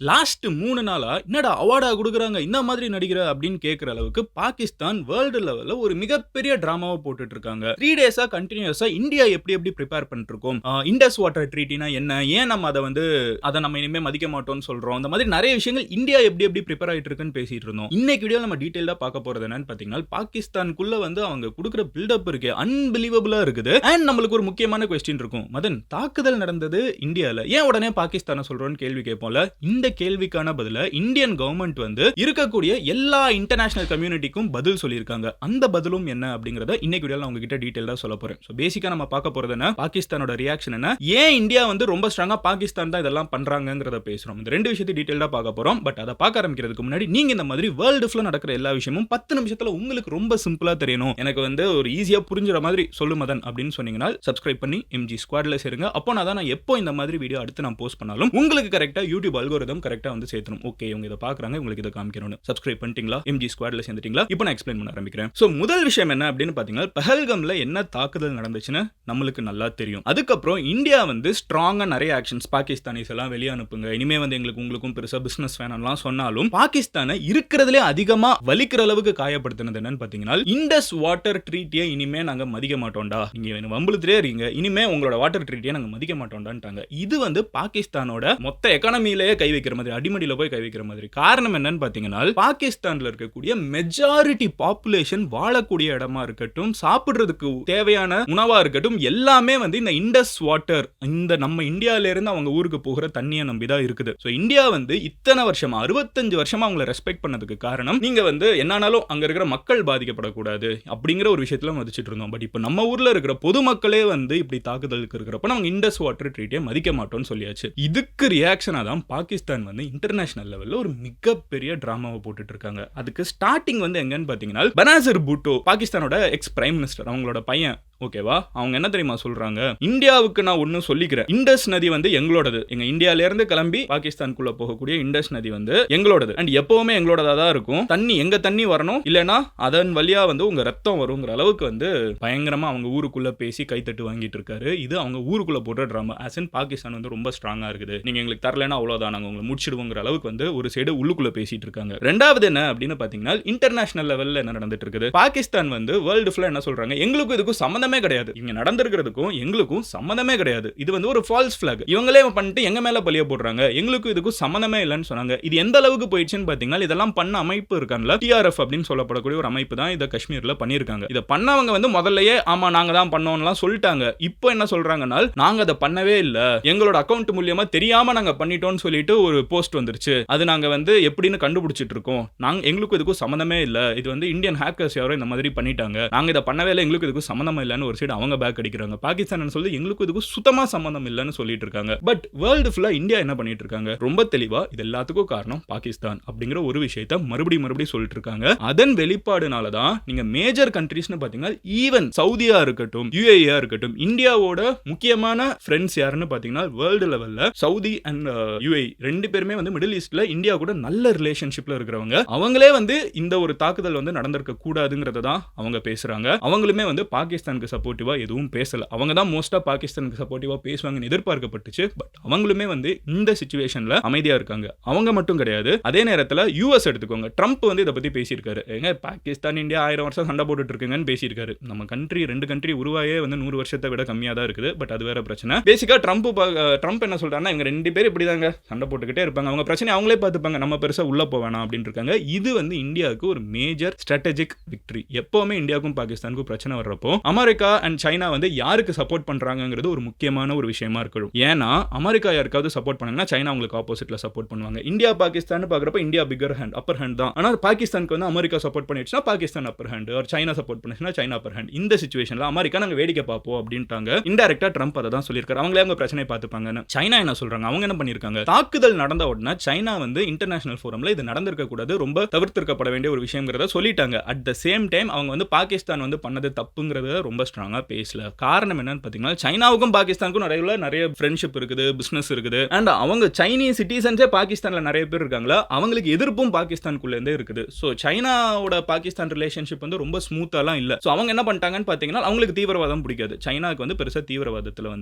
Last 3 நாளா என்னடா அவார்டா குடுக்குறாங்க இந்த மாதிரி நடிக்கிற அப்படின்னு கேட்கிற அளவுக்கு பாகிஸ்தான் வேர்ல்டு லெவல்ல ஒரு மிகப்பெரிய டிராமாவை போட்டுட்டு இருக்காங்க. 3 டேஸா கண்டினியூஸா இந்தியா எப்படி ப்ரிப்பேர் பண்ணிட்டு இருக்கோம், இண்டஸ் வாட்டர் ட்ரீட்டினா என்ன, ஏன் நம்ம அதை நம்ம இனிமே மதிக்க மாட்டோம்னு சொல்றோம், இந்த மாதிரி நிறைய விஷயங்கள் இந்தியா எப்படி ப்ரிப்பேர் ஆயிட்டு இருக்குன்னு பேசிட்டு இருந்தோம். இன்னைக்கு வீடியோ நம்ம டீடைலா பார்க்க போறது என்னன்னு பாத்தீங்கன்னா, பாகிஸ்தானுக்குள்ள அவங்க கொடுக்குற பில்டப் இருக்கு அன்பிலீவபிளா இருக்குது. அண்ட் நம்மளுக்கு ஒரு முக்கியமான क्वेश्चन இருக்கும், மதன் தாக்குதல் நடந்தது இந்தியால, ஏன் உடனே பாகிஸ்தானை சொல்றோம்னு கேள்வி கேட்போம்ல. இந்த கேள்விக்கான பதில இந்தியன் கவர்மெண்ட் இருக்கக்கூடிய எல்லா இன்டர்நேஷனல் கம்யூனிட்டிக்கும் பதில் சொல்லியிருக்காங்க. அந்த பதிலும் என்ன அப்படிங்கறத இன்னைக்கு வீடியோல நான் உங்ககிட்ட டீடைலா சொல்ல போறேன். சோ பேசிக்கா நம்ம பார்க்க போறது என்ன, பாகிஸ்தானோட ரியாக்ஷன் என்ன, ஏன் இந்தியா ரொம்ப ஸ்ட்ராங்கா பாகிஸ்தான் தான் இதெல்லாம் பண்றாங்கங்கறத பேசுறோம். இந்த ரெண்டு விஷயத்தை டீடைலா பார்க்க போறோம். பட் அதை பார்க்க ஆரம்பிக்கிறதுக்கு முன்னாடி நீங்க இந்த மாதிரி வேர்ல்டு ஃபுல்லா நடக்கிற எல்லா விஷயமும் 10 நிமிஷத்துல உங்களுக்கு ரொம்ப சிம்பிளா தெரியணும், எனக்கு ஒரு ஈஸியா புரிஞ்சுற மாதிரி சொல்லு மதன் அப்படின்னு சொன்னீங்கன்னா சப்ஸ்கிரைப் பண்ணி எம்ஜி ஸ்குவாட்ல சேருங்க. அப்போ நான் எப்போ இந்த மாதிரி வீடியோ அடுத்து நான் போஸ்ட் பண்ணாலும் உங்களுக்கு கரெக்டா யூடியூப் அல்கோரிதம் கரெக்டா சேர்த்தணும். ஓகே இவங்க இதை பார்க்கறாங்க, உங்களுக்கு இதை காமிக்கணும்னு சப்ஸ்கிரைப் பண்ணிட்டீங்களா, எம்ஜி ஸ்குவாட்ல சேர்ந்துட்டீங்களா? இப்போ நான் எக்ஸ்பிளைன் பண்ண ஆரம்பிக்கிறேன். சோ முதல் விஷயம் என்ன அப்படின்னு பாத்தீங்கன்னா, பஹல்காம்ல என்ன தாக்குதல் நடந்துச்சுன்னு நம்மளுக்கு நல்லா தெரியும். அதுக்கப்புறம் இந்தியா ஸ்ட்ராங்கா நிறைய ஆக்ஷன்ஸ், பாகிஸ்தானிஸ் எல்லாம் வெளியே அனுப்புங்க, இனிமே உங்களுக்கும் பெருசா பிசினஸ் வேணாம்லாம் சொன்னாலும் பாகிஸ்தானை இருக்கிறதுலே அதிகமா வலிக்கிற அளவுக்கு காயப்படுத்தினது என்னன்னு பாத்தீங்கன்னா, இண்டஸ் வாட்டர் ட்ரீட்டியை இனிமே நாங்க மதிக்க மாட்டோம்டா, நீங்க வம்புலுத்திலே இருக்கீங்க, இனிமே உங்களோட வாட்டர் ட்ரீட்டியை நாங்க மதிக்க மாட்டோம்டான்ட்டாங்க. இது பாகிஸ்தானோட மொத்த எக்கானமியிலேயே கை வைக்கிற மாதிரி, அடிமடியில போய் கை வைக்கிற மாதிரி. காரணம் என்னன்னு பாத்தீங்கன்னா, பாகிஸ்தான்ல இருக்கக்கூடிய மெஜாரிட்டி பாப்புலேஷன் வாழக்கூடிய இடமா இருக்கட்டும், சாப்பிடுறதுக்கு தேவையான உணவா இருக்கட்டும், எல்லாமே இந்த இண்டஸ் வாட்டர், இந்த நம்ம இந்தியால இருந்து அவங்க ஊருக்கு போகிற தண்ணியை நம்பிதான் இருக்குது. சோ இந்தியா இத்தனை வருஷமா 65 வருஷமா அவங்களை ரெஸ்பெக்ட் பண்ணதுக்கு காரணம், நீங்க என்னானாலும் அங்க இருக்கிற மக்கள் பாதிக்கப்படக்கூடாது அப்படிங்கிற ஒரு விஷயத்துல மதிச்சிட்டு இருந்தோம். பட் இப்ப நம்ம ஊர்ல இருக்கிற பொதுமக்களே இப்படி தாக்குதலுக்கு இருக்கிறப்ப நம்ம இண்டஸ் வாட்டர் ட்ரீட்டியை மதிக்க மாட்டோம்னு சொல்லியாச்சு. இதுக்கு ரியாக்ஷனா தான் பாகிஸ்தான் இன்டர்நேஷனல் லெவல்ல ஒரு மிகப்பெரிய டிராமாவை போட்டுட்டு இருக்காங்க. அதுக்கு ஸ்டார்டிங் எங்கன்னு பாத்தீங்கன்னா, பெனாசிர் பூட்டோ பாகிஸ்தானோட எக்ஸ் பிரைம் மினிஸ்டர், அவங்களோட பையன், ஓகேவா, அவங்க என்ன தெரியுமா சொல்றாங்க, இந்தியாவுக்கு நான் ஒன்னு சொல்லிக்கிறேன், இண்டஸ் நதி எங்களோடது, எங்க இந்தியால இருந்து கிளம்பி பாகிஸ்தானுக்குள்ள போகக்கூடிய இண்டஸ் நதி எங்களோடது, அண்ட் எப்பவுமே எங்களோடதா தான் இருக்கும், தண்ணி எங்க தண்ணி வரணும், இல்லனா அதன் வழியா உங்க ரத்தம் வருங்கிற அளவுக்கு பயங்கரமா அவங்க ஊருக்குள்ள பேசி கைத்தட்டு வாங்கிட்டு இருக்காரு. இது அவங்க ஊருக்குள்ள போடுற டிராமா. ஆஸ் இன் பாகிஸ்தான் ரொம்ப ஸ்ட்ராங்கா இருக்குது, நீங்க எங்களுக்கு தரலனா அவ்வளவுதான், நாங்க உங்களை முடிச்சிடுவோங்கிற அளவுக்கு ஒரு சைடு உள்ளுக்குள்ள பேசிட்டு இருக்காங்க. ரெண்டாவது என்ன அப்படின்னு பாத்தீங்கன்னா, இன்டர்நேஷனல் லெவல்ல என்ன நடந்துட்டு இருக்குது, பாகிஸ்தான் வேர்ல்டு ஃபுல்லா என்ன சொல்றாங்க, எங்களுக்கும் இதுக்கும் சம்பந்தமே கிடையாது, இங்க நடந்திருக்கிறதுக்கும் எங்களுக்கும் சம்பந்தமே கிடையாது, இது ஒரு ஃபால்ஸ் ஃபிளாக், இவங்களே பண்ணிட்டு எங்க மேல பழிய போடுறாங்க, எங்களுக்கும் இதுக்கும் சம்பந்தமே இல்லைன்னு சொன்னாங்க. இது எந்த அளவுக்கு போயிடுச்சுன்னு பாத்தீங்கன்னா, இதெல்லாம் பண்ண அமைப்பு இருக்காங்கல்ல, டிஆர்எஃப் அப்படின்னு சொல்லப்படக்கூடிய ஒரு அமைப்பு தான் இதை காஷ்மீர்ல பண்ணிருக்காங்க. இதை பண்ணவங்க முதல்லயே ஆமா நாங்க தான் பண்ணோம்லாம் சொல்லிட்டாங்க. இப்போ என்ன சொல்றாங்கன்னா, நாங்க அதை பண்ணவே இல்ல, எங்களோட அக்கவுண்ட் மூலமா தெரியாம நாங்க பண்ணிட்டோம்னு சொல்லிட்டு ஒரு போஸ்ட் வந்துருச்சு, அது நாங்க எப்படின்னு கண்டுபிடிச்சிட்டு இருக்கோம், எங்களுக்கும் இதுக்கும் சம்பந்தமே இல்ல, இது இந்தியன் ஹேக்கர்ஸ் யாரோ இந்த மாதிரி பண்ணிட்டாங்க, நாங்க இதை பண்ணவே இல்லை, எங்களுக்கு இதுக்கும் சம்பந்தம் இல்லன்னு ஒரு சைடு அவங்க பேக் அடிக்கிறாங்க. பாகிஸ்தான் சொல்லி எங்களுக்கு இதுக்கும் சுத்தமா சம்பந்தம் இல்லன்னு சொல்லிட்டு இருக்காங்க. பட் வேர்ல்டு ஃபுல்லா இந்தியா என்ன பண்ணிட்டு இருக்காங்க, ரொம்ப தெளிவா இது எல்லாத்துக்கும் காரணம் பாகிஸ்தான் அப்படிங்கிற ஒரு விஷயத்தை மறுபடியும் சொல்லிட்டு இருக்காங்க. அதன் வெளிப்பாடுனால தான் நீங்க மேஜர் கண்ட்ரீஸ்னு பாத்தீங்கன்னா, ஈவன் சவுதியா இருக்கட்டும், யுஏஇயா இருக்கட்டும், இந்தியாவோட முக்கியமான ஃப்ரெண்ட்ஸ் யாருன்னு பாத்தீங்கன்னா, வேர்ல்டு லெவல்ல சவுதி அண்ட் யுஏஇ ரெண்டு பேருமே மிடில் ஈஸ்ட்ல இந்தியா கூட நல்ல ரிலேஷன்ஷிப்ல இருக்கிறவங்க. அவங்களே இந்த ஒரு தாக்குதல் நடந்திருக்க கூடாதுங்கிறத தான் அவங்க பேசுறாங்க. அவங்களுமே பாகிஸ்தானுக்கு சப்போர்ட்டிவா எதுவும் பேசல. அவங்க தான் மோஸ்டா பாகிஸ்தானுக்கு சப்போர்ட்டிவா பேசுவாங்கன்னு எதிர்பார்க்கப்பட்டுச்சு. பட் அவங்களுமே இந்த சிச்சுவேஷன்ல அமைதியா இருக்காங்க. அவங்க மட்டும் கிடையாது, அதே நேரத்துல யுஎஸ் எடுத்துக்கோங்க, ட்ரம்ப் இத பத்தி பேசியிருக்காரு. ஏங்க பாகிஸ்தான் இந்தியா 1000 வருஷம் சண்டை போட்டுட்டு இருக்குங்கன்னு பேசியிருக்காரு. நம்ம கண்ட்ரி 2 கண்ட்ரி உருவாயே 100 வருஷத்தை விட கம்மியா தான் இருக்குது. பட் அது வேற பிரச்சனை. பேசிக்கா ட்ரம்ப் என்ன சொல்றாருன்னா, இவங்க 2 பேரும் இப்படிதாங்க சண்டை போட்டுக்கிட்டே இருப்பாங்க, அவங்க பிரச்சனை அவங்களே பார்த்துப்பாங்க, நம்ம பெருசா உள்ள போவேணாம் அப்படின்னு இருக்காங்க. இது இந்தியாவுக்கு ஒரு மேஜர் ஸ்ட்ராட்டஜிக் விக்டரி. எப்பவுமே இந்தியாவுக்கும் பாகிஸ்தானுக்கும் பிரச்சனை வர்றப்போ அமெரிக்கா அண்ட் சைனா யாருக்கு சப்போர்ட் பண்றாங்கிறது ஒரு முக்கியமான ஒரு விஷயமா இருக்கணும். ஏன்னா அமெரிக்கா யாருக்காவது சப்போர்ட் பண்ணாங்கன்னா சைனா உங்களுக்கு ஆப்போசிட்ல சப்போர்ட் பண்ணுவாங்க. இந்தியா பாகிஸ்தான் பாக்குறப்ப India bigger hand, upper hand தான். ஆனா பாகிஸ்தானுக்கு அமெரிக்கா சப்போர்ட் பண்ணிடுச்சுன்னா பாகிஸ்தான் அப்பர் ஹேண்ட், ஒரு சைனா சப்போர்ட் பண்ணிச்சுன்னா சைனா அப்பர் ஹேண்ட். இந்த சிச்சுவேஷன்ல அமெரிக்கா நாங்க வேடிக்கை பார்ப்போம் அப்படின்ட்டாங்க. இன்டைரக்டா ட்ரம்ப் அதை தான் சொல்லியிருக்காரு, அவங்களே அவங்க பிரச்சனையை பார்த்துப்பாங்கன்னு. சைனா என்ன சொல்றாங்க, அவங்க என்ன பண்ணிருக்காங்க, தாக்குதல் நடந்த உடனே சைனா இன்டர்நேஷனல் ஃபோரம்ல இது நடந்திருக்க கூடாது, ரொம்ப தவிர்த்திருக்கப்பட வேண்டிய ஒரு விஷயம்ங்கறத சொல்லிட்டாங்க. அட் த சேம் டைம் அவங்க பாகிஸ்தான் பண்ணது தப்புங்கிறத ரொம்ப ஸ்ட்ராங்கா பேசல. காரணம் என்னன்னு பாத்தீங்கன்னா, சைனாவுக்கும் பாகிஸ்தானுக்கும் நிறைய ஃப்ரெண்ட்ஷிப் இருக்குது, பிசினஸ் இருக்குது. அண்ட் அவங்க சைனீஸ் சிட்டிசன்ஸே பாகிஸ்தான்ல நிறைய பேர் இருக்காங்களா, அவங்களுக்கு எதிர்ப்பும் பாகிஸ்தானுக்குள்ள இருந்தே இருக்குது. சோ சைனாவோட பாகிஸ்தான் ரிலேஷன்ஷிப் ரொம்ப ஸ்மூத்தாலாம் இல்ல. சோ அவங்க என்ன பண்ணிட்டாங்கன்னு பாத்தீங்கன்னா, அவங்களுக்கு தீவிரவாதம் பிடிக்காது. சைனாக்கு பெருசா தீவிரவாதத்துல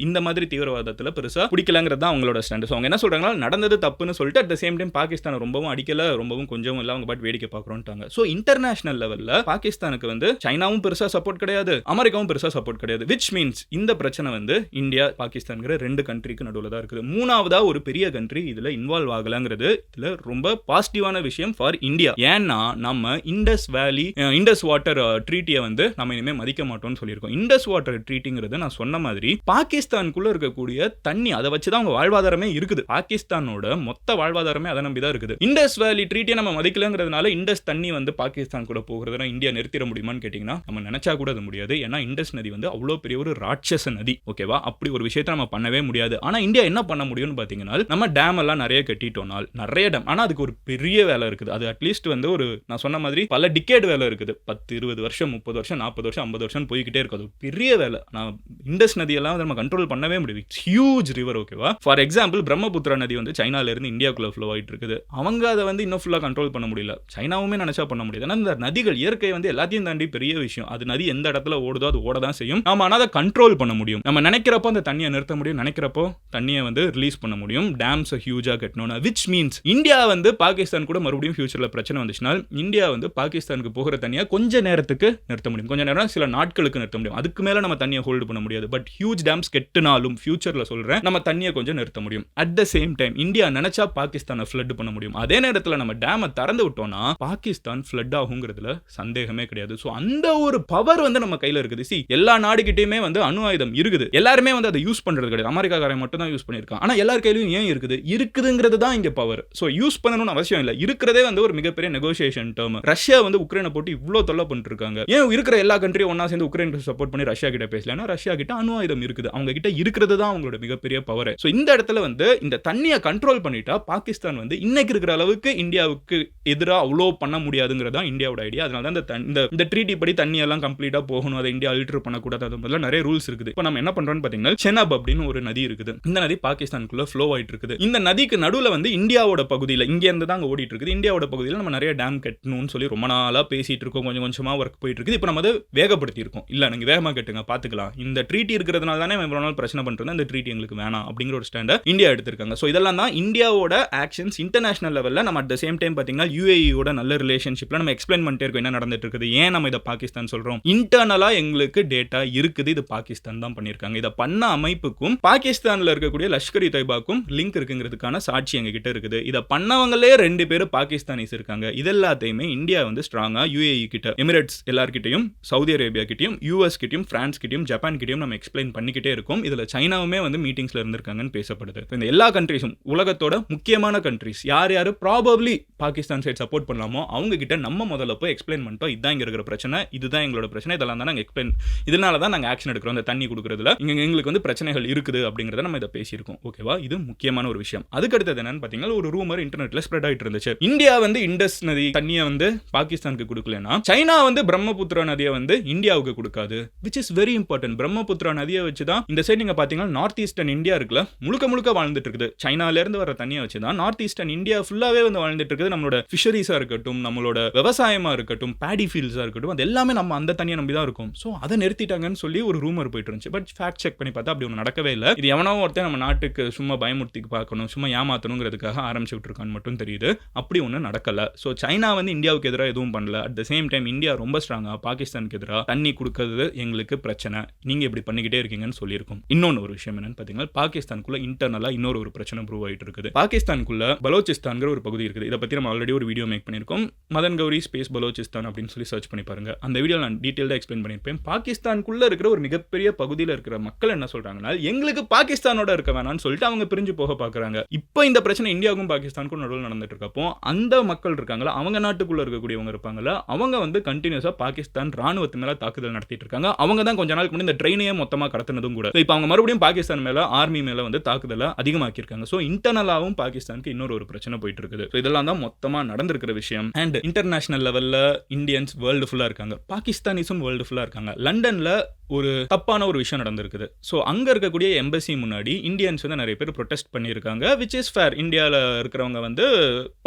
இந்த மாதிரி தீவிரவாதத்துல பெருசா பிடிக்கலங்கிறது தான் அவங்களோட ஸ்டாண்ட். சோ அவங்க என்ன சொல்றாங்கன்னா, நடந்தது தப்புன்னு சொல்லிட்டு at the same time Pakistan ரொம்பவும் அடிக்கல, ரொம்பவும் கொஞ்சம் இல்ல, அவங்க பாட்டு வேடிக்கை பார்க்குறோம்ட்டாங்க. ஸோ இன்டர்நேஷனல் லெவல்ல பாகிஸ்தானுக்கு வந்து சைனாவும் பெருசா சப்போர்ட் கிடையாது, அமெரிக்காவும் பெருசா சப்போர்ட் கிடையாது. விச் மீன்ஸ் இந்த பிரச்சனை வந்து இந்தியா பாகிஸ்தான்ங்கிற 2 கண்ட்ரிக்கு நடுவில் தான் இருக்குது. மூணாவதா ஒரு பெரிய கண்ட்ரி இதுல இன்வால்வ் ஆகலங்கிறது இதுல ரொம்ப பாசிட்டிவான விஷயம் ஃபார் இந்தியா. ஏன்னா நம்ம இண்டஸ் வாட்டர் ட்ரீட்டியை வந்து நம்ம இனிமே மதிக்க மாட்டோம்னு சொல்லியிருக்கோம். இண்டஸ் வாட்டர் ட்ரீட்டிங்கிறது நான் சொன்ன மாதிரி பாகிஸ்தானுக்குள்ள இருக்கக்கூடிய தண்ணி, அதை வச்சுதான் அவங்க வாழ்வாதாரமே இருக்குது. பாகிஸ்தானோட மொத்த வாழ்வாதாரமே அதை நம்பி தான் இருக்குது. இண்டஸ் வேலி ட்ரீட்டியை நம்ம மதிக்கலங்கிறதுனால இண்டஸ் தண்ணி வந்து பாகிஸ்தான் கூட போகிறதுனா இந்தியா நிறுத்திட முடியுமான்னு கேட்டீங்கன்னா நம்ம நினைச்சா கூட அது முடியாது. ஏன்னா இண்டஸ் நதி வந்து அவ்வளோ பெரிய ஒரு ராட்சச நதி. ஓகேவா? அப்படி ஒரு விஷயத்தை நம்ம பண்ணவே முடியாது. ஆனா இந்தியா என்ன பண்ண முடியும்னு பாத்தீங்கன்னா, நம்ம டேம் எல்லாம் நிறைய கட்டிட்டோம்னால், நிறைய டேம், ஆனா அதுக்கு ஒரு பெரிய வேலை இருக்குது. அது அட்லீஸ்ட் வந்து ஒரு நான் சொன்ன மாதிரி பல டிகேட் வேலை இருக்குது. 10 20 வருஷம் 30 வருஷம் 40 வருஷம் 50 வருஷம் போய்கிட்டே இருக்குது. அது பெரிய வேலை. நான் இண்டஸ் நதியெல்லாம் நம்ம கண்ட்ரோல் பண்ணவே முடியும். Huge river. ஓகேவா? ஃபார் எக்ஸாம்பிள் பிரம்மபுத்திரா நதி வந்து சைனால இருந்து இந்தியாக்குள்ள ஃப்ளோ ஆயிட்டு இருக்குது. அவங்க அதை வந்து இன்னும் ஃபுல்லா கண்ட்ரோல் பண்ண முடியல. சைனாவுமே நினைச்சா பண்ண முடியாது. ஏன்னா இந்த நதிகள் இயற்கை வந்து எல்லாத்தையும் தாண்டி பெரிய விஷயம். அது நதி எந்த இடத்துல ஓடுதோ அது ஓட தான் செய்யும். நாம ஆனால் அதை கண்ட்ரோல் பண்ண முடியும். நம்ம நினைக்கிறப்போ அந்த தண்ணியை நிறுத்த முடியும், நினைக்கிறப்போ தண்ணியை வந்து ரிலீஸ் பண்ண முடியும். டேம்ஸ் ஹியூஜா கட்டணும். விச் மீன்ஸ் இந்தியா வந்து பாகிஸ்தான் கூட மறுபடியும் ஃபியூச்சர்ல பிரச்சனை வந்துச்சுன்னா இந்தியா வந்து பாகிஸ்தானுக்கு போகிற தண்ணியை கொஞ்ச நேரத்துக்கு நிறுத்த முடியும். கொஞ்ச நேரம் சில நாட்களுக்கு நிறுத்த முடியும். அதுக்கு மேல நம்ம தண்ணியை ஹோல்டு பண்ண முடியாது. பட் ஹியூஜ் டேம்ஸ் கெட்டுனாலும் ஃபியூச்சர்ல சொல்றேன் நம்ம தண்ணியை கொஞ்சம் நிறுத்த முடியும். At the same time India நினைச்சா பாகிஸ்தானை ஃப்ளட் பண்ண முடியும். அதே நேரத்தில் நம்ம டேமை திறந்து விட்டோம்னா பாகிஸ்தான் ஃப்ளட் ஆகுங்கிறதுல சந்தேகமே கிடையாது. ஸோ அந்த ஒரு பவர் வந்து நம்ம கையில இருக்குது. எல்லா நாடுகிட்டயுமே வந்து அணு ஆயுதம் இருக்குது. எல்லாருமே வந்து அதை யூஸ் பண்றது கிடையாது. அமெரிக்காக்காரன் மட்டும் தான் யூஸ் பண்ணியிருக்கான். ஆனா எல்லார் கையிலும் ஏன் இருக்குதுங்கிறது தான் இங்க பவர். ஸோ யூஸ் பண்ணணும்னு அவசியம் இல்லை. இருக்கிறதே வந்து ஒரு மிகப்பெரிய நெகோசியேஷன் டேர்ம். ரஷ்யா வந்து உக்ரைனை போட்டு இவ்வளோ தொல்லை பண்ணிட்டு இருக்காங்க. ஏன் இருக்கிற எல்லா கண்ட்ரியும் ஒன்னா சேர்ந்து உக்ரைனுக்கு சப்போர்ட் பண்ணி ரஷ்யா கிட்ட பேசலன்னா ரஷ்யா கிட்ட அணு ஆயுதம் இருக்குது. அவங்க கிட்ட இருக்கிறது தான் அவங்களோட மிகப்பெரிய பவர். ஸோ இந்த இடத்துல வந்து இந்த தண்ணியை கண்ட்ரோல் பண்ணிட்டா பாகிஸ்தான் வந்து இன்னைக்கு இருக்கிற அளவுக்கு இந்தியாவுக்கு எதிராக அவ்வளோ பண்ண முடியாதுங்கிறதா இந்தியாவோட ஐடியா. அதனால தான் இந்த ட்ரீட்டி படி தண்ணி எல்லாம் கம்ப்ளீட்டா போகணும். அதை இந்தியா அல்டர் பண்ணக்கூடாது. அது முதல்ல நிறைய ரூல்ஸ் இருக்குது. இப்போ நம்ம என்ன பண்றோம்னு பாத்தீங்கன்னா செனாப் அப்படின்னு ஒரு நதி இருக்குது. இந்த நதி பாகிஸ்தானுக்குள்ள ஃப்ளோ ஆயிட்டு இருக்குது. இந்த நதிக்கு நடுவில் வந்து இந்தியாவோட பகுதியில் இங்க இருந்து தான் ஓடிட்டு இருக்குது. இந்தியாவோட பகுதியில் நம்ம நிறைய டேம் கட்டணும்னு சொல்லி ரொம்ப நாளா பேசிட்டு இருக்கோம். கொஞ்சம் கொஞ்சமா ஒர்க் போயிட்டு இருக்குது. இப்போ நம்ம அதை வேகப்படுத்தி இருக்கோம். இல்ல நீங்க வேகமா கட்டுங்க பாத்துக்கலாம். இந்த ட்ரீட்டி இருக்கிறதுனால தானே இவ்வளவு நாள் பிரச்சனை பண்றது. இந்த ட்ரீட்டி எங்களுக்கு வேணாம் அப்படிங்கிற ஒரு ஸ்டாண்டை இந்தியா எடுத்திருக்காங்க. ஸோ இதெல்லாம் தான் இந்தியாவோட ஆக்ஷன்ஸ் இன்டர்நேஷனல் லெவலில். நம்ம அட் த சேம் டைம் பாத்தீங்கன்னா யுஏஇயோட நல்ல ரிலேஷன்ஷிப்ல நம்ம எக்ஸ்பிளைன் பண்ணிட்டே இருக்கோம் என்ன நடந்துட்டு இருக்குது, ஏன் நம்ம இதை பாகிஸ்தான் சொல்றோம். இன்டர்னலா எங்களுக்கு டேட்டா இருக்குது, இது பாகிஸ்தான் தான் பண்ணியிருக்காங்க. இதை பண்ண அமைப்புக்கும் பாகிஸ்தான்ல இருக்கக்கூடிய லஷ்கர் இ தொய்பாக்கும் லிங்க் இருக்குங்கிறதுக்கான சாட்சி எங்க கிட்ட இருக்குது. இதை பண்ணவங்களே 2 பேர் பாகிஸ்தானிஸ் இருக்காங்க. இது எல்லாத்தையுமே இந்தியா வந்து ஸ்ட்ராங்கா யுஏஇ கிட்ட, எமிரேட்ஸ் எல்லார்கிட்டையும், சவுதி அரேபியா கிட்டையும், யூஎஸ் கிட்டையும், பிரான்ஸ் கிட்டையும், ஜப்பான் கிட்டையும் நம்ம எக்ஸ்பிளைன் பண்ணிக்கிட்டே இருக்கோம். இதுல சைனாவுமே வந்து மீட்டிங்ஸ்ல இருந்திருக்காங்கன்னு பேசப்படுது. இந்த எல்லா கண்ட்ரீஸும் உலகத்தோட முக்கியமான கண்ட்ரீஸ் யார் யாரு ப்ராபப்லி பாகிஸ்தான் சைட் சப்போர்ட் பண்ணலாமோ அவங்க கிட்ட நம்ம முதல்ல போய் எக்ஸ்பிளைன் பண்ணிட்டோம். இதுதான் இங்க இருக்கிற பிரச்சனை, இதுதான் எங்களோட பிரச்சனை, இதெல்லாம் தான் நாங்கள் எக்ஸ்பிளைன், இதனால தான் நாங்கள் ஆக்ஷன் எடுக்கிறோம். அந்த தண்ணி கொடுக்கறதுல எங்களுக்கு வந்து பிரச்சனைகள் இருக்குது அப்படிங்கிறத நம்ம இதை பேசியிருக்கோம். ஓகேவா? இது முக்கியமான ஒரு விஷயம். அதுக்கு அடுத்தது என்னன்னு பார்த்தீங்கன்னா ஒரு ரூமர் இன்டர்நெட்ல ஸ்ப்ரெட் ஆகிட்டு இருந்துச்சு. இந்தியா வந்து இண்டஸ் நதி தண்ணியை வந்து பாகிஸ்தானுக்கு கொடுக்கலன்னா சைனா வந்து பிரம்மபுத்திரா நதியை வந்து இந்தியாவுக்கு கொடுக்காது. Which is very important. Brahmaputra நதியை வச்சு தான் இந்த சைடு நீங்க பார்த்தீங்கன்னா நார்த் ஈஸ்டர்ன் இந்தியா இருக்குல்ல முழுக்க முழுக்க வாழ்ந்துட்டு இருக்குது. சைனால இருந்து வர தண்ணியை வச்சு தான் நார்த் ஈஸ்டர்ன் இந்தியா ஃபுல்லாவே வந்து வாழ்ந்துட்டு இருக்குது. நம்மளோட ஃபிஷரிஸா இருக்கட்டும், நம்மளோட விவசாயமா இருக்கட்டும், பேடி ஃபீல்ட்ஸா இருக்கட்டும், அது எல்லாமே நம்ம அந்த தண்ணியை நம்பி தான் இருக்கும். ஸோ அதை நிறுத்திட்டாங்கன்னு சொல்லி ஒரு ரூமர் போயிட்டு இருந்துச்சு. பட் ஃபேக்ட் செக் பண்ணி பார்த்தா அப்படி ஒன்று நடக்கவே இல்லை. இது எவனோ ஒருத்தர் நம்ம நாட்டுக்கு சும்மா பயமுறுத்திக்கு பார்க்கணும், சும்மா ஏமாத்தணுங்கிறதுக்காக ஆரம்பிச்சுட்டு இருக்கான்னு மட்டும் தெரியுது. அப்படி ஒன்றும் நடக்கல. ஸோ சைனா வந்து இந்தியாவுக்கு எதிராக எதுவும் பண்ணல. At the same time India ரொம்ப ஸ்ட்ராங்கா பாகிஸ்தானுக்கு எதிராக தண்ணி கொடுக்கறது எங்களுக்கு பிரச்சனை, நீங்க இப்படி பண்ணிக்கிட்டே இருக்கீங்கன்னு சொல்லியிருக்கோம். இன்னொன்று ஒரு விஷயம் என்னன்னு பார்த்தீங்கன்னா பாகிஸ்தானுக்குள்ள இன்டர்னலா இன்னொரு பிரச்சனை ப்ரூவ் ஆயிட்டு இருக்குது. பாகிஸ்தானுக்குள்ள பலோச்சிஸ்தான்ங்கிற ஒரு பகுதி இருக்குது. இதை பத்தி நம்ம ஆல்ரெடி ஒரு வீடியோ மேக் பண்ணியிருக்கோம். மதன் கௌரி ஸ்பேஸ் பலோச்சிஸ்தான் அப்படின்னு சொல்லி சர்ச் பண்ணி பாருங்க. அந்த வீடியோ நான் டீடைல்டா எக்ஸ்பிளைன் பண்ணியிருப்பேன். பாகிஸ்தானுக்குள்ள இருக்கிற ஒரு மிகப்பெரிய பகுதியில் இருக்கிற மக்கள் என்ன சொல்றாங்கன்னா எங்களுக்கு பாகிஸ்தானோட இருக்க வேணாம்னு சொல்லிட்டு அவங்க பிரிஞ்சு போக பார்க்கறாங்க. இப்போ இந்த பிரச்சனை இந்தியாவுக்கும் பாகிஸ்தானுக்கும் நடுவில் நடந்துட்டு இருக்கப்போ அந்த மக்கள் இருக்காங்களா, அவங்க நாட்டுக்குள்ள இருக்கக்கூடியவங்க இருப்பாங்களா, அவங்க வந்து கண்டினியூஸா பாகிஸ்தான் ராணுவத்து மேல தாக்குதல் நடத்திட்டு இருக்காங்க. அவங்க தான் கொஞ்ச நாளுக்கு முன்னாடி இந்த ட்ரெயினையே மொத்தமா கடத்தினதும் கூட. இப்போ அவங்க மறுபடியும் பாகிஸ்தான் மேல ஆர்மி மேல வந்து தாக்குதலை அதிகமாக்கி இருக்காங்க. ஸோ இன்டர்னலாவும் பாகிஸ்தானுக்கு இன்னொரு பிரச்சனை போயிட்டு இருக்குது. இதெல்லாம் தான் மொத்தமா நடந்திருக்கிற விஷயம். அண்ட் இன்டர்நேஷனல் லெவல்ல இந்தியன்ஸ் வேர்ல்டு ஃபுல்லா இருக்காங்க, பாகிஸ்தானிஸும் வேர்ல்டு ஃபுல்லா இருக்காங்க. லண்டன்ல ஒரு தப்பான ஒரு விஷயம் நடந்திருக்குது. ஸோ அங்கே இருக்கக்கூடிய எம்பசி முன்னாடி இந்தியன்ஸ் வந்து நிறைய பேர் ப்ரொடெஸ்ட் பண்ணியிருக்காங்க. Which is fair. இந்தியாவில் இருக்கிறவங்க வந்து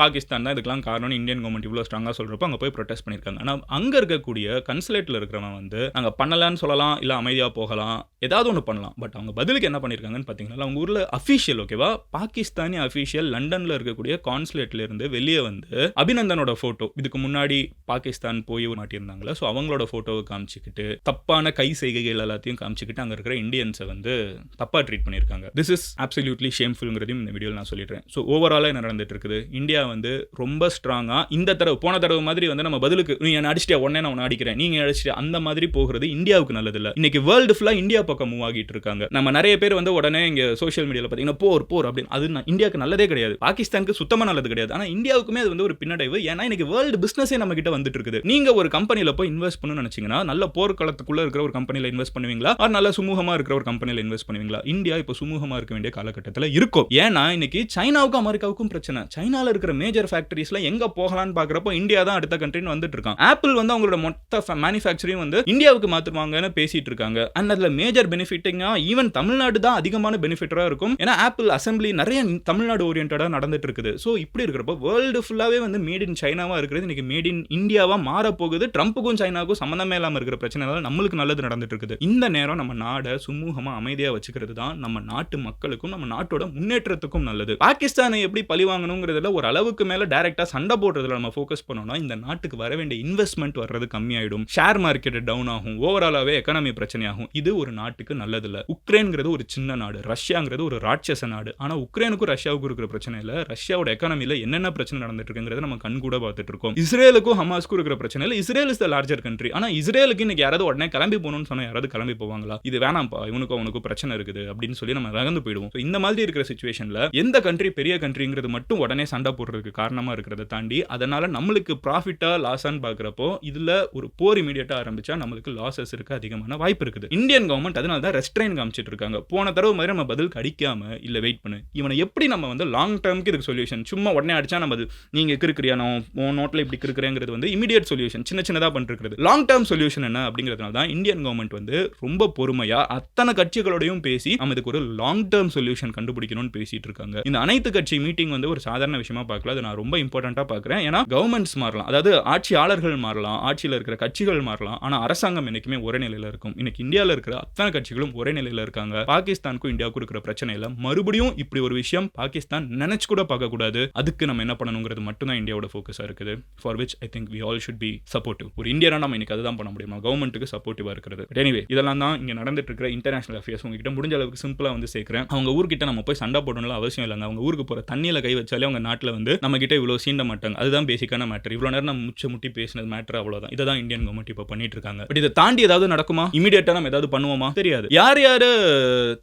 பாகிஸ்தான் தான் இதுக்கெல்லாம் காரணம், இந்தியன் கவர்மெண்ட் இவ்வளோ ஸ்ட்ராங்காக சொல்கிறப்போ அங்கே போய் ப்ரொடெஸ்ட் பண்ணியிருக்காங்க. ஆனால் அங்கே இருக்கக்கூடிய கன்சுலேட்டில் இருக்கிறவங்க வந்து நாங்கள் பண்ணலான்னு சொல்லலாம், இல்லை அமைதியாக போகலாம், ஏதாவது ஒன்று பண்ணலாம். பட் அவங்க பதிலுக்கு என்ன பண்ணியிருக்காங்கன்னு பார்த்தீங்கன்னா அவங்க ஊரில் அஃபிஷியல் ஓகேவா பாகிஸ்தானி அபிஷியல் லண்டன்ல இருக்கக்கூடிய கான்சுலேட்ல இருந்து வெளியே வந்து அபிநந்தனோட போட்டோ, இதுக்கு முன்னாடி பாகிஸ்தான் போய் மாட்டியிருந்தாங்களா, ஸோ அவங்களோட போட்டோவை காமிச்சிக்கிட்டு தப்பான கை செய்கைகள் எல்லாத்தையும் காமிச்சிக்கிட்டு அங்க இருக்கிற இந்தியன்ஸை வந்து தப்பா ட்ரீட் பண்ணியிருக்காங்க. திஸ் இஸ் அப்சல்யூட்லி ஷேம்ஃபுல்ங்கிறதையும் இந்த வீடியோவில் நான் சொல்லிடுறேன். ஸோ ஓவராலாக என்ன நடந்துட்டு இருக்குது, இந்தியா வந்து ரொம்ப ஸ்ட்ராங்கா இந்த தடவை போன தடவை மாதிரி வந்து நம்ம பதிலுக்கு நீ என்ன அடிச்சிட்டியா உடனே நான் அடிக்கிறேன், நீங்க அடிச்சிட்டியா அந்த மாதிரி போகிறது இந்தியாவுக்கு நல்லது இல்ல. இன்னைக்கு வேர்ல்டு ஃபுல்லா இந்தியா பக்கம் மூவ் ஆகிட்டு இருக்காங்க. நம்ம நிறைய பேர் வந்து உடனே இங்க சோஷியல் மீடியால பாத்தீங்கன்னா போர் அப்படின்னு, அது இந்தியாவுக்கு நல்லதே கிடையாது, பாகிஸ்தானுக்கு சுத்தமா நல்லது கிடையாது. ஆனா இந்தியாவுக்குமே அது வந்து ஒரு பின்னடைவு. ஏன்னா இன்னைக்கு வேர்ல்டு பிசினஸே நம்ம கிட்ட வந்துட்டு இருக்குது. நீங்க ஒரு கம்பெனில போய் இன்வெஸ்ட் பண்ணணும்னு நினைச்சீங்கன்னா நல்ல போர்க்களத்துக்குள்ள இருக்கிற ஒரு கம்பெனில இன்வெஸ்ட் பண்ணுவீங்களா, ஆர் நல்ல சுமூகமா இருக்கிற ஒரு கம்பெனில இன்வெஸ்ட் பண்ணுவீங்களா? இந்தியா இப்போ சுமூகமா இருக்க வேண்டிய காலகட்டத்தில் இருக்கும். ஏன்னா இன்னைக்கு சைனாவுக்கும் அமெரிக்காவுக்கும் பிரச்சனை. சைனால இருக்கிற மேஜர் ஃபேக்டரிஸ்ல எங்க போகலான்னு பாக்குறப்போ இந்தியா தான் அடுத்த கண்ட்ரின்னு வந்துட்டு இருக்கான். ஆப்பிள் வந்து அவங்களோட மொத்த மேனுஃபேக்சரிங் வந்து இந்தியாவுக்கு மாத்துவாங்கன்னு பேசிட்டு இருக்காங்க. அண்ட் அதுல மேஜர் பெனிஃபிட்டிங்கா ஈவன் தமிழ்நாடு தான் அதிகமான பெனிஃபிட்டரா இருக்கும். ஏன்னா ஆப்பிள் அசம்பிளி நிறைய தமிழ்நாடு ஓரியன்டா நடந்துட்டு இருக்குது. ஸோ இப்படி இருக்கிறப்போ வேர்ல்டு ஃபுல்லாவே வந்து மேட் இன் சைனாவா இருக்கிறது இன்னைக்கு மேட் இன் இந்தியாவா மாற போகுது. ட்ரம்ப்புக்கும் சைனாவுக்கும் சம்பந்தமே இல்லாம இருக்கிற பிரச்சனைனால நம்மளுக்கு நல்லது நடந்துட்டு இருக்குது. இந்த நேரம் நம்ம நாடை சுமூகமா அமைதியா வச்சுக்கிறது தான் நம்ம நாட்டு மக்களுக்கும் நம்ம நாட்டோட முன்னேற்றத்துக்கும் நல்லது. பாகிஸ்தானை எப்படி பழி வாங்கணுங்கிறதுல ஒரு அளவுக்கு மேல டைரக்டா சண்டை போடுறதுல நம்ம ஃபோக்கஸ் பண்ணோம்னா இந்த நாட்டுக்கு வர வேண்டிய இன்வெஸ்ட்மெண்ட் வர்றது கம்மியாயிடும். ஷேர் மார்க்கெட் டவுன் ஆகும். ஓவராலாவே எக்கானமி பிரச்சனையாகும். இது ஒரு நாட்டுக்கு நல்லது இல்ல. உக்ரைன்ங்கிறது ஒரு சின்ன நாடு, ரஷ்யாங்கிறது ஒரு ராட்சச நாடு. ஆனா உக்ரைனுக்கும் ரஷ்யாவுக்கும் இருக்கிற பிரச்சனை இல்ல, ரஷ்யாவோட எக்கானமில என்னென்ன பிரச்சனை நடந்துட்டு இருக்குங்கிறத நம்ம கண் கூட பார்த்துட்டு இருக்கோம். இஸ்ரேலுக்கும் ஹமாஸ்க்கும் இருக்கிற பிரச்சனை இல்ல, Israel is the larger country. ஆனா இஸ்ரேலுக்கு இன்னைக்கு யாராவது உடனே கிளம்பி போகணும்னு சொன்னா யாராவது கிளம்பி போவாங்களா? இது வேணாம்ப்பா, இவனுக்கும் அவனுக்கும் பிரச்சனை இருக்குது அப்படின்னு சொல்லி நம்ம நகர்ந்து போயிடுவோம். இந்த மாதிரி இருக்கிற சிச்சுவேஷன்ல எந்த கண்ட்ரி பெரிய கண்ட்ரிங்கிறது மட்டும் உடனே சண்டை போடுறதுக்கு காரணமா இருக்கிறத தாண்டி அதனால நம்மளுக்கு ப்ராஃபிட்டா லாஸான்னு பாக்குறப்போ இதுல ஒரு போர் இமீடியட்டா ஆரம்பிச்சா நம்மளுக்கு லாசஸ் இருக்க அதிகமான வாய்ப்பு இருக்குது. இந்தியன் கவர்மெண்ட் அதனால தான் ரெஸ்ட்ரைன் காமிச்சிட்டு இருக்காங்க. போன தடவை மாதிரி நம்ம பதில் அடிக்காம இல்ல வெயிட் பண்ணு, இவனை எப்படி நம்ம வந்து லாங் டர்ம்க்கு இதுக்கு சொல்யூஷன், சும்மா உடனே அடிச்சா நம்ம நீங்க இருக்கிறியா நான் நோட்ல இப்படி இருக்கிறேங்கிறது வந்து இமீடியட் சொல்யூஷன் சின்ன சின்னதா பண்ணிருக்கிறது. லாங் டர்ம் சொல்யூஷன் என்ன அப்படிங்கிறதுனால தான் இந்தியன் கவர்மெண்ட் வந்து ரொம்ப பொறுமையா அத்தனை கட்சிகளோடையும் பேசி நம்ம இதுக்கு ஒரு லாங் டர்ம் சொல்யூஷன் கண்டுபிடிக்கணும்னு பேசிட்டு இருக்காங்க. இந்த அனைத்து கட்சி மீட்டிங் வந்து ஒரு சாதாரண விஷயமா பார்க்கல, அது நான் ரொம்ப இம்பார்ட்டன்ட்டா பார்க்கிறேன். ஏன்னா கவர்மெண்ட்ஸ் மாறலாம், அதாவது ஆட்சியாளர்கள் மாறலாம், ஆட்சியில் இருக்கிற கட்சிகள் மாறலாம், ஆனா அரசாங்கம் என்னைக்குமே ஒரே நிலையில இருக்கும். இன்னைக்கு இந்தியாவில் இருக்கிற அத்தனை கட்சிகளும் ஒரே நிலையில இருக்காங்க. பாகிஸ்தானுக்கும் இந்தியாவுக்கும் இருக்கிற பிரச்சனை இல்ல. மறுபடியும் இப்படி ஒரு விஷயம் பாகிஸ்தான் நினைச்சு கூட பார்க்க கூடாது. அதுக்கு நம்ம என்ன பண்ணணுங்கிறது மட்டும் தான் இந்தியாவோட ஃபோக்கஸா இருக்குது. For which I think we all should be supportive. ஒரு இந்தியனா நம்ம இன்னைக்கு அதுதான் பண்ண முடியும், கவர்மெண்ட்டுக்கு சப்போர்ட்டிவா இருக்கிறது. எனிவே இதெல்லாம் தான் இங்க நடந்துட்டு இருக்கிற இன்டர்நேஷனல் அஃபேர்ஸ். உங்ககிட்ட முடிஞ்ச அளவுக்கு சிம்பிளா வந்து சேர்க்கிறேன். அவங்க ஊர்கிட்ட நம்ம போய் சண்டை போடணும்னு அவசியம் இல்லைங்க. அவங்க ஊருக்கு போற தண்ணியில கை வச்சாலே அவங்க நாட்டில் வந்து நம்ம கிட்ட இவ்வளவு சீண்ட மாட்டாங்க. அதுதான் பேசிக்கான மேட்டர். இவ்வளவு நேரம் நம்ம முட்டி பேசினது மேட்டர் அவ்வளவுதான். இதான் இந்தியன் கவர்மெண்ட் இப்போ பண்ணிட்டு இருக்காங்க. பட் இதை தாண்டி ஏதாவது நடக்குமா, இமீடியட்டா நம்ம ஏதாவது பண்ணுவோமா தெரியாது. யார்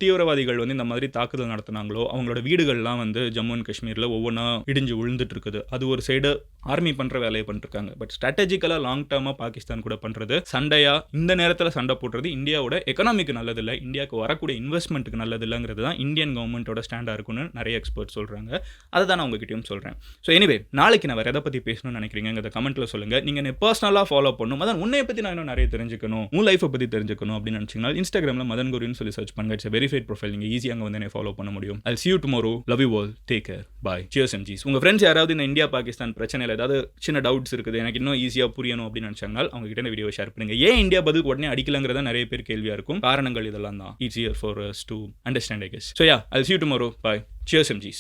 தீவிரவாதிகள் வந்து இந்த மாதிரி தாக்குதல் நடத்தினாங்களோ அவங்களோட வீடுகள்லாம் வந்து ஜம்மு அண்ட் காஷ்மீர்ல ஒவ்வொன்றா இடிஞ்சு விழுந்துட்டு இருக்குது. அது ஒரு சைடு ஆர்மி பண்ற வேலையை பண்ணிருக்காங்க. பட் ஸ்ட்ராட்டஜிக்கலா லாங் டர்மா பாகிஸ்தான் கூட பண்றது சண்டையா இந்த நேரத்தில் சண்டை போடுறது இந்தியாவோட எக்கனாமிக்கு நல்லது இல்லை, இந்தியாவுக்கு வரக்கூடிய இன்வெஸ்ட்மெண்ட்டுக்கு நல்லது இல்லைங்கிறது தான் இந்தியன் கவர்மெண்ட்டோட ஸ்டாண்டா இருக்குன்னு நிறைய எக்ஸ்பர்ட் சொல்றாங்க. அதை தான் நான் உங்ககிட்டயும் சொல்றேன். ஸோ எனிவே நாளைக்கு நான் வேற எதை பத்தி பேசணும்னு நினைக்கிறீங்க கமெண்ட்ல சொல்லுங்க. நீங்க என்ன பர்சனலா ஃபாலோ பண்ணணும், அதான் உன்னைய பத்தி நான் இன்னும் நிறைய தெரிஞ்சுக்கணும், உன் லைஃபை பத்தி தெரிஞ்சுக்கணும் அப்படின்னு நினைச்சீங்கன்னா இன்ஸ்டாகிராம்ல மதன் குருன்னு சொல்லி சர்ச் பண்ணுங்க. It's verified profile. நீங்க ஈஸியா அங்க வந்து என்ன ஃபாலோ பண்ண முடியும். I'll see you tomorrow. Love you all. Take care. Bye. Cheers MGs. உங்க ஃப்ரெண்ட்ஸ் யாராவது இந்த இந்தியா பாகிஸ்தான் பிரச்சனையில் ஏதாவது சின்ன டவுட்ஸ் இருக்குது, எனக்கு இன்னும் ஈஸியா புரியணும் அப்படின்னு நினைச்சாங்கன்னா அவங்க கிட்ட இந்த வீடியோ ஷேர் பண்ணுங்க. ஏன் இந்தியா பதில் உடனே அடிக்கலங்கிறத நிறைய பேர் கேள்வியா இருக்கும். காரணங்கள் இதெல்லாம் தான். Easier for us to understand, I guess. So yeah, I'll see you tomorrow. Bye. Cheers MGs.